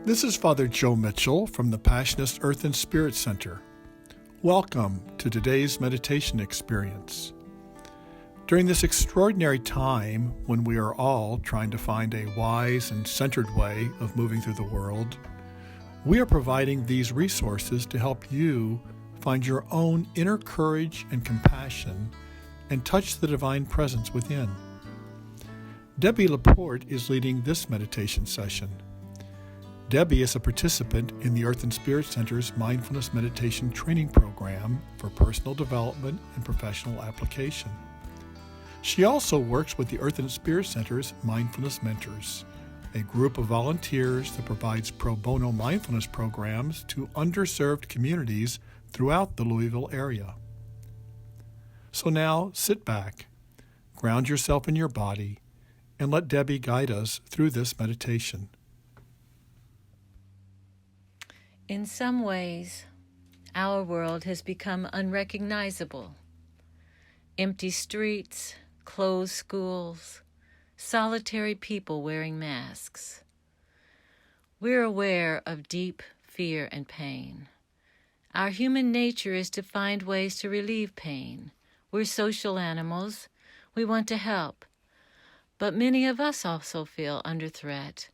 This is Father Joe Mitchell from the Passionist Earth and Spirit Center. Welcome to today's meditation experience. During this extraordinary time when we are all trying to find a wise and centered way of moving through the world, we are providing these resources to help you find your own inner courage and compassion and touch the divine presence within. Debbi LaPorte is leading this meditation session. Debbi is a participant in the Earth and Spirit Center's Mindfulness Meditation Training Program for personal development and professional application. She also works with the Earth and Spirit Center's Mindfulness Mentors, a group of volunteers that provides pro bono mindfulness programs to underserved communities throughout the Louisville area. So now sit back, ground yourself in your body, and let Debbi guide us through this meditation. In some ways, our world has become unrecognizable. Empty streets, closed schools, solitary people wearing masks. We're aware of deep fear and pain. Our human nature is to find ways to relieve pain. We're social animals. We want to help. But many of us also feel under threat,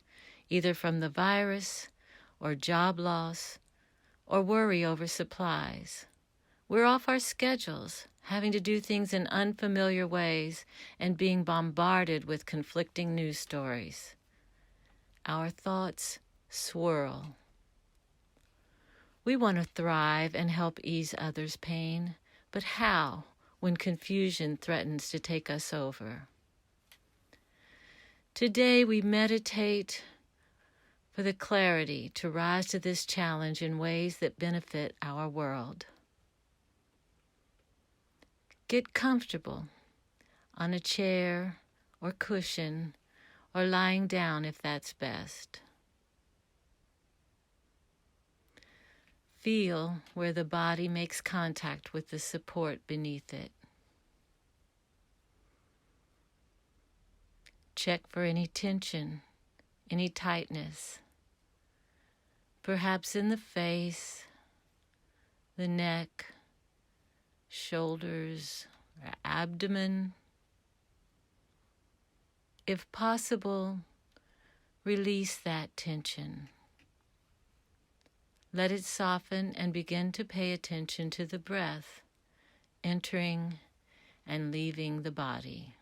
either from the virus, or job loss, or worry over supplies. We're off our schedules, having to do things in unfamiliar ways and being bombarded with conflicting news stories. Our thoughts swirl. We want to thrive and help ease others' pain, but how when confusion threatens to take us over? Today we meditate for the clarity to rise to this challenge in ways that benefit our world. Get comfortable on a chair or cushion or lying down if that's best. Feel where the body makes contact with the support beneath it. Check for any tension, any tightness, perhaps in the face, the neck, shoulders, or abdomen. If possible, release that tension. Let it soften and begin to pay attention to the breath entering and leaving the body.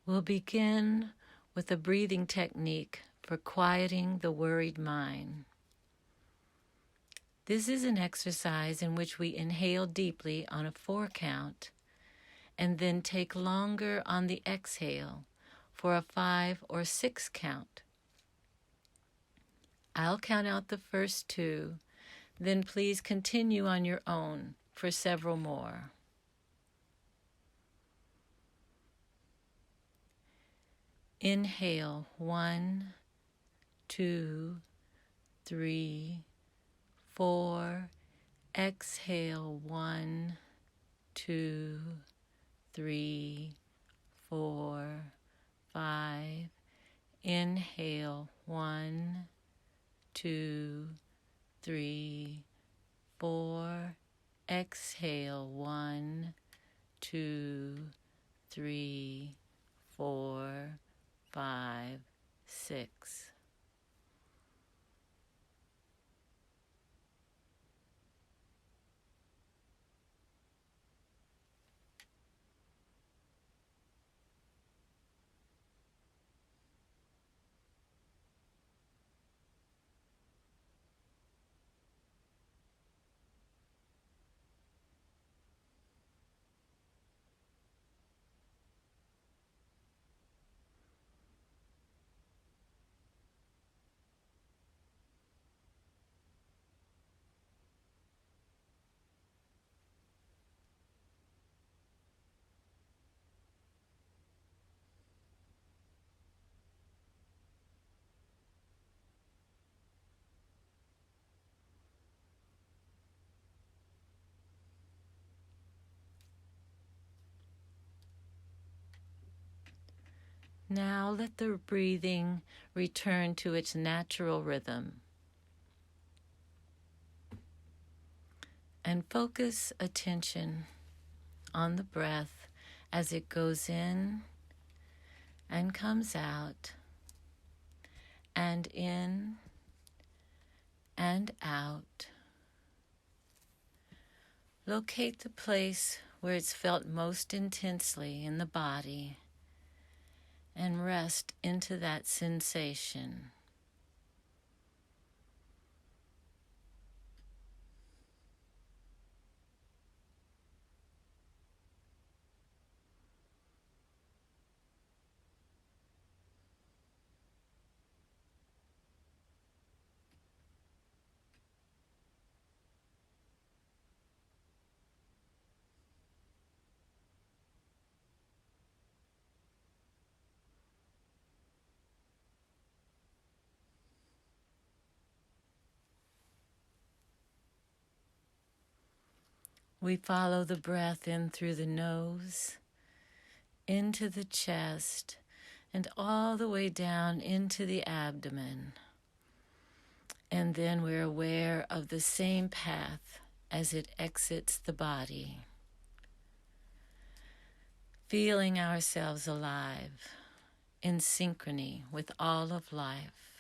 We'll begin with a breathing technique for quieting the worried mind. This is an exercise in which we inhale deeply on a 4 count and then take longer on the exhale for a 5 or 6 count. I'll count out the first 2, then please continue on your own for several more. Inhale 1, 2, 3, 4. Exhale 1, 2, 3, 4, 5. Inhale 1, 2, 3, 4. Exhale 1, 2, 3, 4, 5, 6. Now let the breathing return to its natural rhythm. And focus attention on the breath as it goes in and comes out, and in and out. Locate the place where it's felt most intensely in the body and rest into that sensation. We follow the breath in through the nose, into the chest, and all the way down into the abdomen. And then we're aware of the same path as it exits the body, feeling ourselves alive, in synchrony with all of life.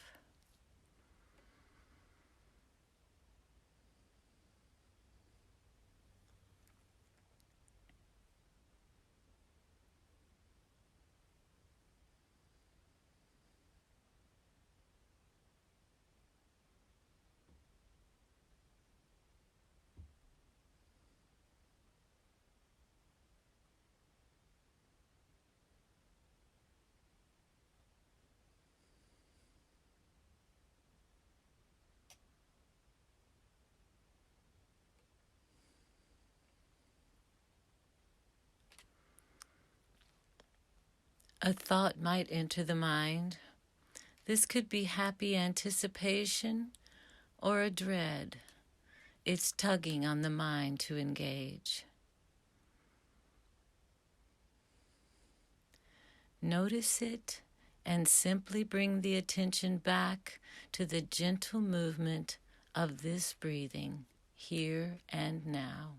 A thought might enter the mind. This could be happy anticipation or a dread. It's tugging on the mind to engage. Notice it and simply bring the attention back to the gentle movement of this breathing here and now.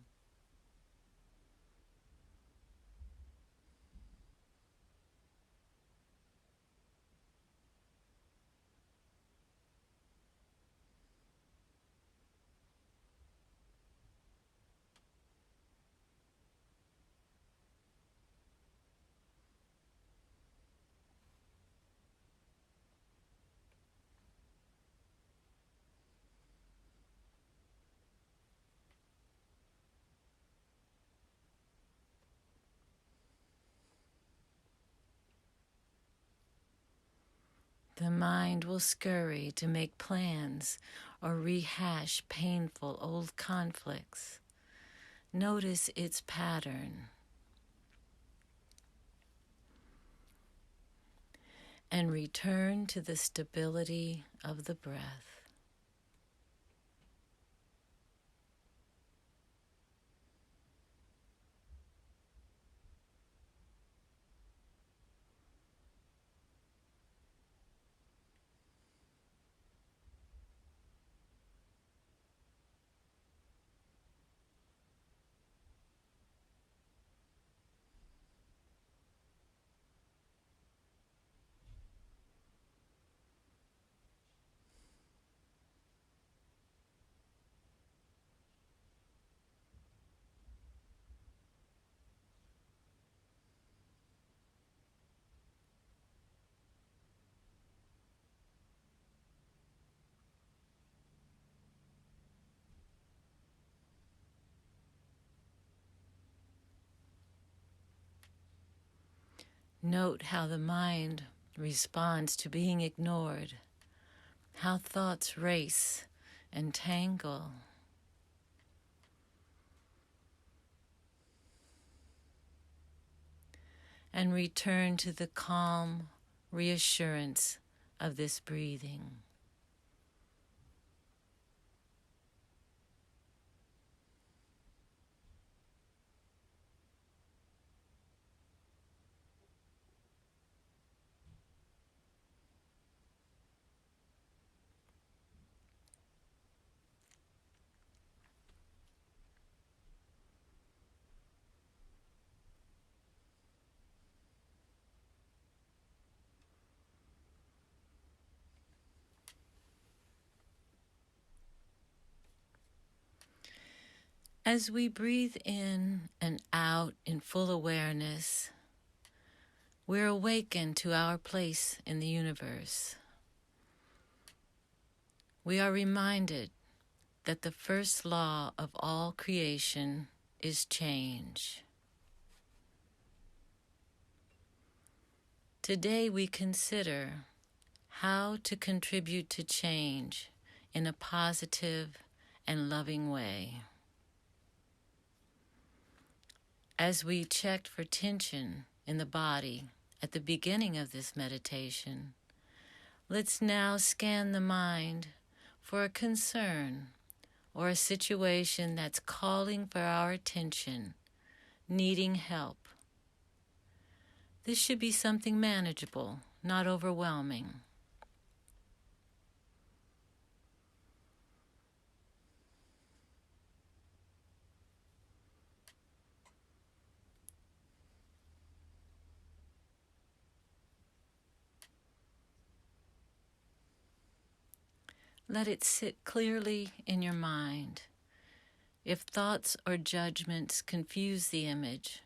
The mind will scurry to make plans or rehash painful old conflicts. Notice its pattern and return to the stability of the breath. Note how the mind responds to being ignored, how thoughts race and tangle. And return to the calm reassurance of this breathing. As we breathe in and out in full awareness, we're awakened to our place in the universe. We are reminded that the first law of all creation is change. Today we consider how to contribute to change in a positive and loving way. As we checked for tension in the body at the beginning of this meditation, let's now scan the mind for a concern or a situation that's calling for our attention, needing help. This should be something manageable, not overwhelming. Let it sit clearly in your mind. If thoughts or judgments confuse the image,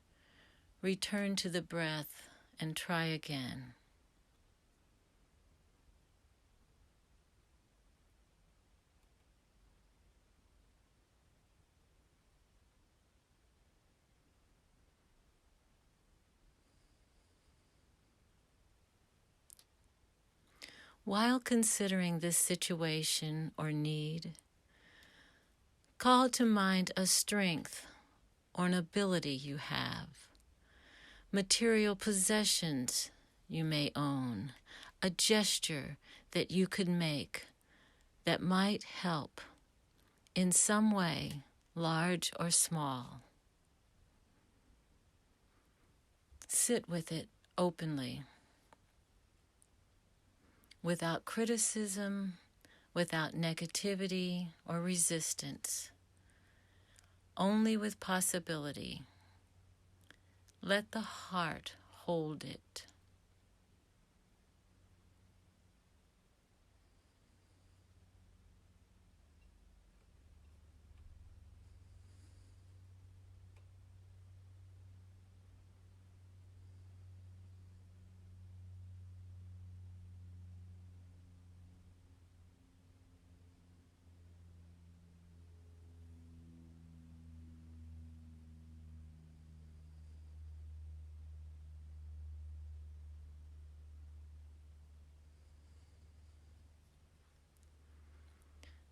return to the breath and try again. While considering this situation or need, call to mind a strength or an ability you have, material possessions you may own, a gesture that you could make that might help in some way, large or small. Sit with it openly, without criticism, without negativity or resistance, only with possibility. Let the heart hold it.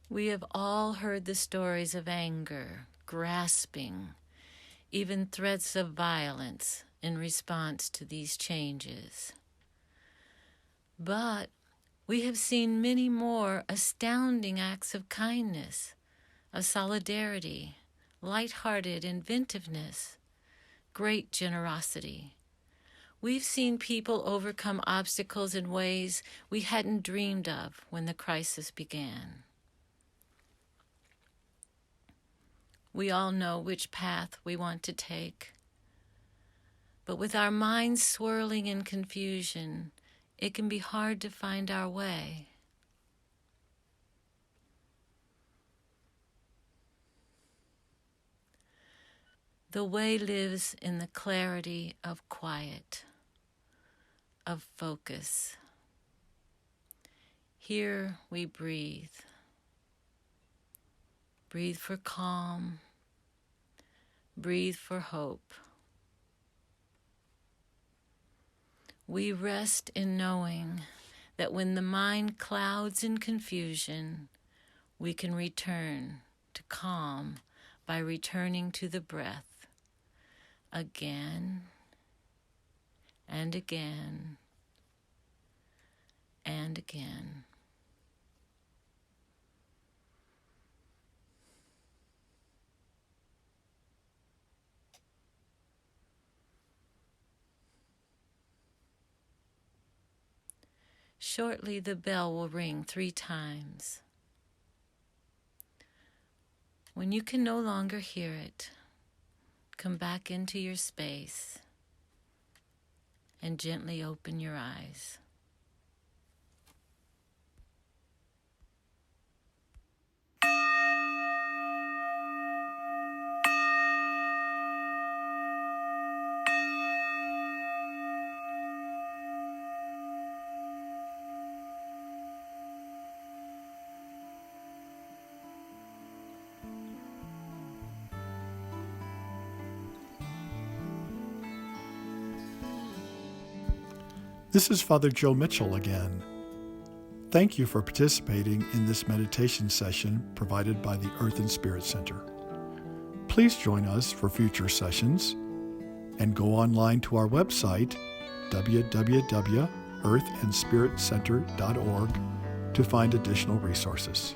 We have all heard the stories of anger, grasping, even threats of violence in response to these changes. But we have seen many more astounding acts of kindness, of solidarity, light-hearted inventiveness, great generosity. We've seen people overcome obstacles in ways we hadn't dreamed of when the crisis began. We all know which path we want to take. But with our minds swirling in confusion, it can be hard to find our way. The way lives in the clarity of quiet, of focus. Here we breathe. Breathe for calm. Breathe for hope. We rest in knowing that when the mind clouds in confusion, we can return to calm by returning to the breath again and again and again. Shortly, the bell will ring 3 times. When you can no longer hear it, come back into your space and gently open your eyes. This is Father Joe Mitchell again. Thank you for participating in this meditation session provided by the Earth and Spirit Center. Please join us for future sessions and go online to our website, www.earthandspiritcenter.org, to find additional resources.